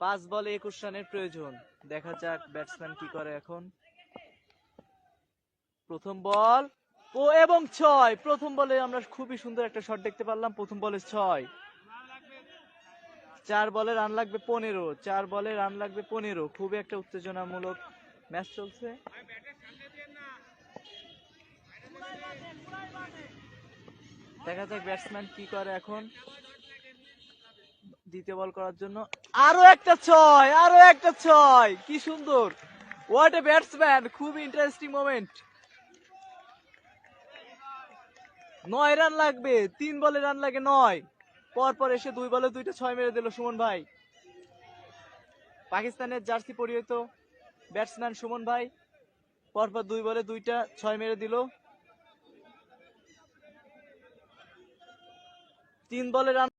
5 বলে 21 রানের প্রয়োজন। দেখা যাক ব্যাটসম্যান কি করে এখন। প্রথম বল ও এবং 6। প্রথম বলে আমরা খুবই সুন্দর একটা শট দেখতে পারলাম। প্রথম বলে 6। 4 বলে রান লাগবে 15। 4 বলে রান লাগবে 15। খুবই একটা উত্তেজনামূলক ম্যাচ চলছে। দেখা যাক ব্যাটসম্যান কি করে এখন। দ্বিতীয় বল করার জন্য আরো একটা 6, আরো একটা 6। কি সুন্দর, হোয়াট এ ব্যাটসম্যান, খুব ইন্টারেস্টিং মোমেন্ট। 9 রান লাগবে, 3 বলে রান লাগে 9। পরপর এসে 2 বলে 2টা 6 মেরে দিল সুমন ভাই। পাকিস্তানের জার্সি পরিহিত ব্যাটসম্যান সুমন ভাই পরপর 2 বলে 2টা 6 মেরে দিল। 3 বলে রান